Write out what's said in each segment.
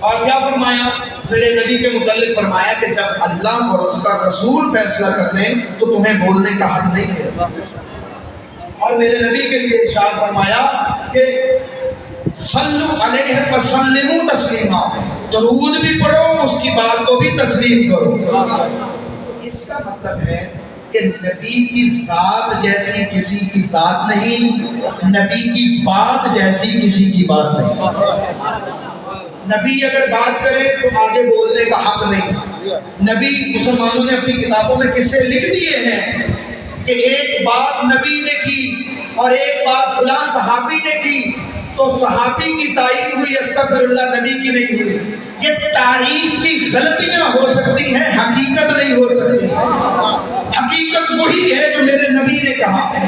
اور کیا فرمایا؟ میرے نبی کے متعلق فرمایا کہ جب اللہ اور اس کا رسول فیصلہ کر دیں تو تمہیں بولنے کا حق نہیں ہے۔ اور میرے نبی کے لیے ارشاد فرمایا کہ صلو علیہ وسلموا تسلیما، درود بھی پڑھو، اس کی بات کو بھی تسلیم کرو۔ اس کا مطلب ہے کہ نبی کی ذات جیسی کسی کی ذات نہیں، نبی کی بات جیسی کسی کی بات نہیں۔ نبی اگر بات کرے تو آگے بولنے کا حق نہیں۔ نبی مسلمانوں نے اپنی کتابوں میں قصے لکھ دیے ہیں کہ ایک بات نبی نے کی اور ایک بات فلاں صحابی نے کی تو صحابی کی تائید ہوئی، استغفر اللہ، نبی کی نہیں ہوئی۔ یہ تعریف کی غلطیاں ہو سکتی ہیں، حقیقت نہیں ہو سکتی۔ حقیقت وہی ہے جو میرے نبی نے کہا ہے۔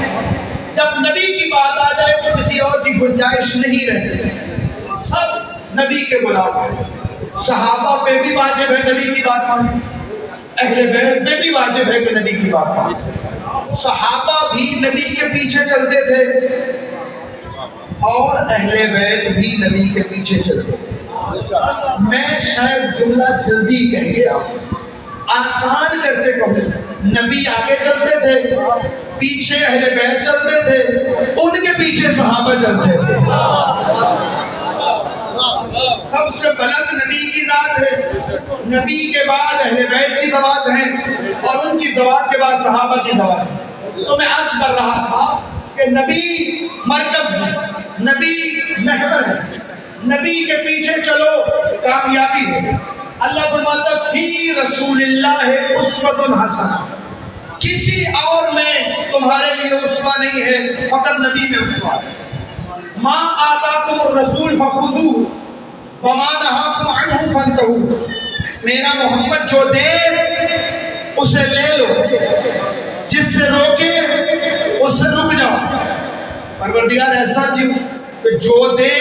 جب نبی کی بات آ جائے تو کسی اور کی گنجائش نہیں رہتی، سب نبی کے غلام ہیں۔ صحابہ پہ بھی واجب ہے نبی کی بات مانیں، اہل بیت پہ بھی واجب ہے کہ نبی کی بات مانیں۔ صحابہ بھی نبی کے پیچھے چلتے تھے اور اہل بیت بھی نبی کے پیچھے چلتے تھے۔ میں شاید جملہ جلدی کہہ گیا، آسان کرتے کہوں، نبی آگے چلتے تھے، پیچھے اہل بیت چلتے تھے، ان کے پیچھے صحابہ چلتے تھے۔ سب سے بلند نبی کی ذات ہے، نبی کے بعد اہل بیت کی ذوات ہیں اور ان کی ذوات کے بعد صحابہ کی ذوات ہیں۔ تو میں عرض کر رہا تھا کہ نبی مرکز ہے، نبی محور ہے، نبی کے پیچھے چلو کامیابی ہے۔ اللہ فرماتا فی رسول اللہ اسوۃ حسنہ، کسی اور میں تمہارے لیے اسوہ نہیں ہے، فقط نبی میں اسوہ ہے۔ ما آتاکم الرسول فخذوہ وما نہاکم عنہ فانتہوا، میرا محمد جو دے اسے لے لو، جس سے روکے اس سے رک جاؤ۔ پروردگار ایسا کیوں کہ جو دے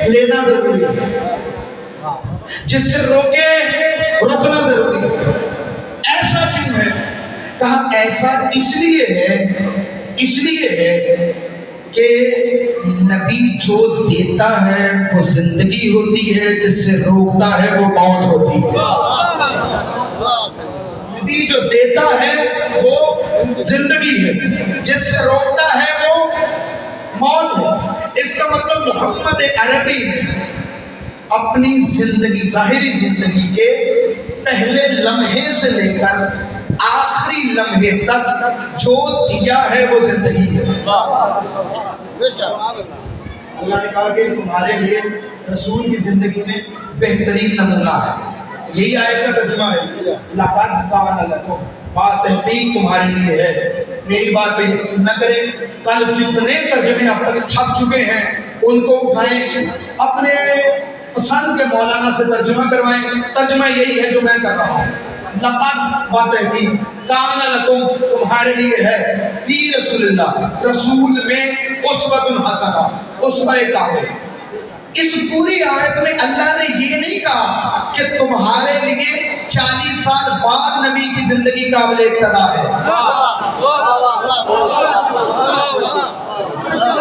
لینا ضروری ہے، جس سے روکے رکنا ضروری ہے۔ ایسا کیوں ہے؟ کہا ایسا اس لیے ہے کہ نبی جو دیتا ہے وہ زندگی ہوتی ہے، جس سے روکتا ہے وہ موت ہوتی ہے۔ نبی جو دیتا ہے وہ زندگی ہے، جس سے روکتا ہے وہ موت ہے۔ اس کا مطلب محمد عربی نے اپنی زندگی، ظاہری زندگی کے پہلے لمحے سے لے کر آخری لمحے تک جو دیا ہے وہ زندگی ہے۔ اللہ نے کہا کہ تمہارے لیے رسول کی زندگی میں بہترین نمونہ ہے۔ یہی آیت کا ترجمہ ہے، لقد کان لکم، بات تحقیق تمہارے لیے ہے۔ میری بات پہ یقین نہ کریں، کل جتنے ترجمے اب تک چھپ چکے ہیں ان کو اٹھائیں، اپنے پسند کے مولانا سے ترجمہ کروائیں۔ ترجمہ یہی ہے جو میں کر رہا ہوں، لقد بات تحقیق، کان لکم تمہارے لیے ہے، فی رسول اللہ، رسول میں اسوۃ حسنہ، اسوہ کامل۔ اس پوری آیت میں اللہ نے یہ نہیں کہا کہ تمہارے لیے 40 سال بعد نبی کی زندگی قابل اقتداء ہے۔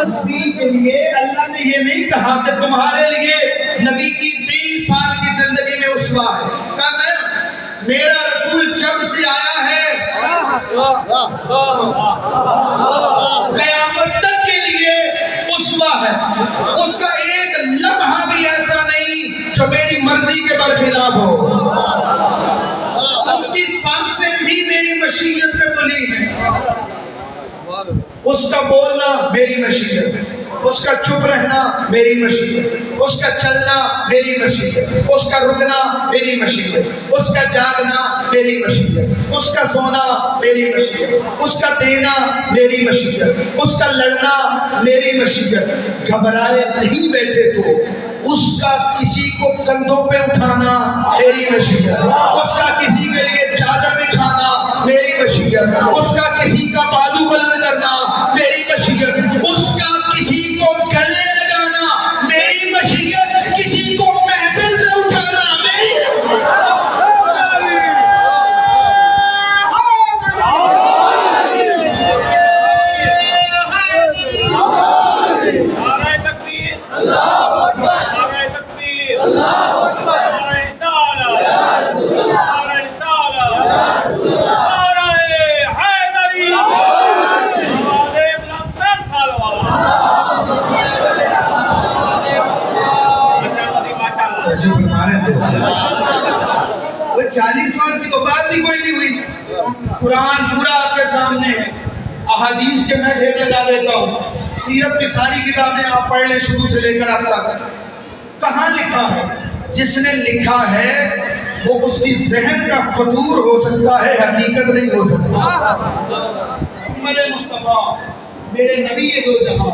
نبی کے لیے اللہ نے یہ نہیں کہا کہ تمہارے لیے نبی کی 30 سال کی زندگی میں اسوہ ہے۔ کہا میرا رسول جب سے آیا ہے قیامت تک کے لیے اسوہ ہے، اس کا ایک لمحہ بھی ایسا نہیں جو میری مرضی کے برخلاف ہو، اس کی سانسیں بھی میری مشیت پہ تلی ہیں، اس کا بولنا میری مشیت، اس کا چپ رہنا میری مشیت، اس کا چلنا میری مشیت، اس کا رکنا میری مشیت، اس کا جاگنا میری مشیت، اس کا سونا میری مشیت، اس کا دینا میری مشیت، اس کا لڑنا میری مشیت۔ گھبرائے نہیں بیٹھے تو اس کا کسی کو کندھوں پہ اٹھانا میری مشیت، اس کا کسی کے لیے چادر بچھانا میری مشیت، اس کا کسی کا بازو بلند کرنا میری مشیت، اس کا کسی کو گلے لگانا میری مشیت، کسی کو محفل سے اٹھانا میری اللہ اکبر، اللہ اکبر، اللہ اکبر۔ توجہ فرما رہے تھے؟ وہ 40 سال کی تو بات بھی کوئی نہیں ہوئی، قرآن پورا آپ کے سامنے ہے، احادیث کے میں ڈھیر لگا دیتا ہوں، سیرت کی ساری کتابیں آپ پڑھ لیں شروع سے لے کر اب تک۔ کہاں لکھا ہے؟ جس نے لکھا ہے وہ اس کی ذہن کا فطور ہو سکتا ہے، حقیقت نہیں ہو سکتا۔ محمد مصطفیٰ میرے نبی دو جہاں،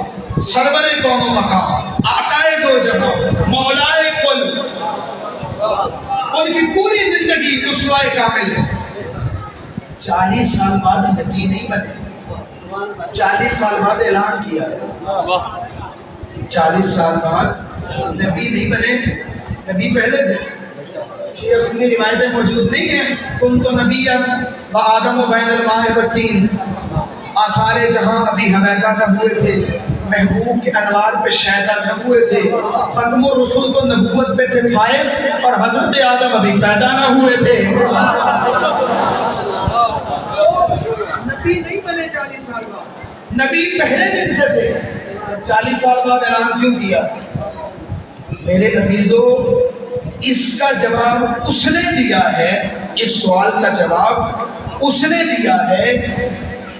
سرور قوم و مقام، آقائے دو جہاں، مولائے کل، ان کی پوری زندگی اسوہ کامل ہے۔ 40 سال بعد نبی نہیں بنے، 40 سال بعد اعلان کیا ہے، 40 سال بعد نبی نہیں بنے، نبی پہلے تھے۔ شیعہ سنی روایتیں موجود نہیں ہیں، تم تو نبی آدم و بین الماء والطین، آثار جہاں ابھی حمیدہ نہ ہوئے تھے، محبوب کے انوار پہ شیدہ نہ ہوئے تھے، ختم الرسول تو نبوت پہ تھے فائز، اور حضرت آدم ابھی پیدا نہ ہوئے تھے۔ نبی نہیں بنے 40 سال بعد، نبی پہلے دن سے تھے، 40 سال بعد اعلان کیوں کیا؟ میرے عزیزو، اس کا جواب اس نے دیا ہے، اس سوال کا جواب اس نے دیا ہے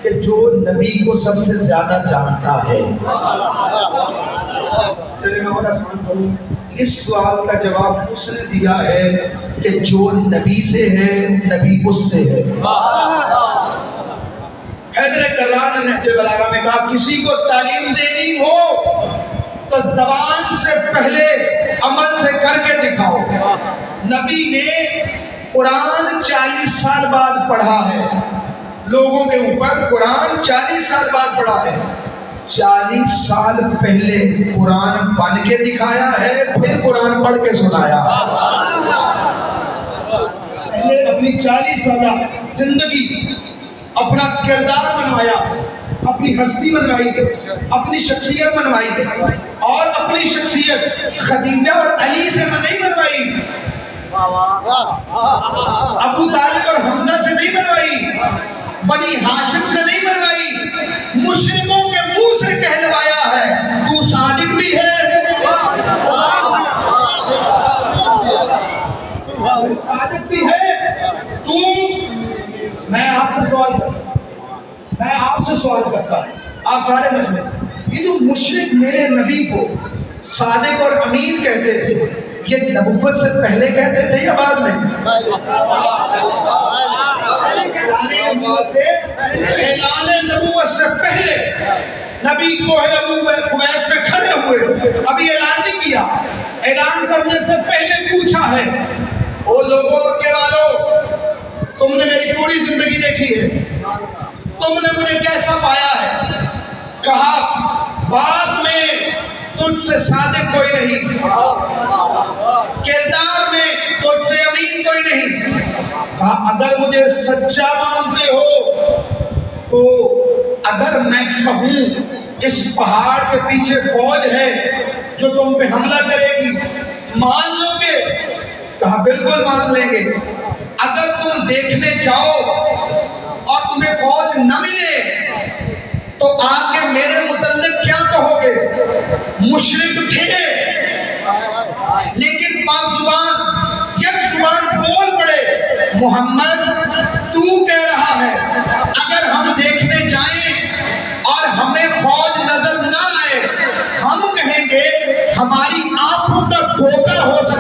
کہ جو نبی کو سب سے زیادہ جانتا ہے۔ چلے میں اور آسان کروں، اس سوال کا جواب اس نے دیا ہے کہ جو نبی سے ہے نبی اس سے ہے۔ حیدر کرار نے نہج بلاغہ میں کہا کسی کو تعلیم دینی ہو تو زبان سے پہلے عمل سے کر کے دکھاؤ۔ نبی نے قرآن 40 سال بعد پڑھا ہے، لوگوں کے اوپر قرآن 40 سال بعد پڑھا ہے، 40 سال پہلے قرآن بن کے دکھایا ہے، پھر قرآن پڑھ کے سنایا۔ پہلے اپنی 40 سالہ زندگی، اپنا کردار بنوایا، اپنی ہستی بنوائی ہے، اپنی شخصیت بنوائی ہے، اور اپنی شخصیت خدیجہ اور علی سے نہیں بنوائی، ابو طالب اور حمزہ سے نہیں بنوائی، بنی ہاشم سے نہیں بنوائی، مشرکوں کے منہ سے کہلوایا ہے تو صادق بھی ہے، صادق بھی ہے تو۔ میں آپ سے سوال کرتا ہوں، آپ سارے مجلس، یہ جو مشرک میرے نبی کو صادق اور امین کہتے تھے، یہ نبوت سے پہلے کہتے تھے یا بعد میں؟ اعلان نبوت سے پہلے نبی کو ابو قبیس پہ کھڑے ہوئے، ابھی اعلان نہیں کیا، اعلان کرنے سے پہلے پوچھا ہے، او لوگوں مکے والو، تم نے میری پوری زندگی دیکھی ہے، تم نے مجھے کیسا پایا ہے؟ کہا بات میں تجھ سے صادق کوئی نہیں، کردار میں تجھ سے امین کوئی نہیں۔ کہا اگر مجھے سچا مانتے ہو تو اگر میں کہوں اس پہاڑ کے پیچھے فوج ہے جو تم پہ حملہ کرے گی، مان لو گے؟ کہا بالکل مان لیں گے۔ اگر تم دیکھنے جاؤ اور تمہیں فوج نہ ملے تو آگے میرے متعلق کیا کہو گے؟ مشرک تھے لیکن پاک زبان، یک زبان بول پڑے، محمد تو کہہ رہا ہے اگر ہم دیکھنے جائیں اور ہمیں فوج نظر نہ آئے، ہم کہیں گے ہماری آنکھوں کا دھوکہ ہو سکتا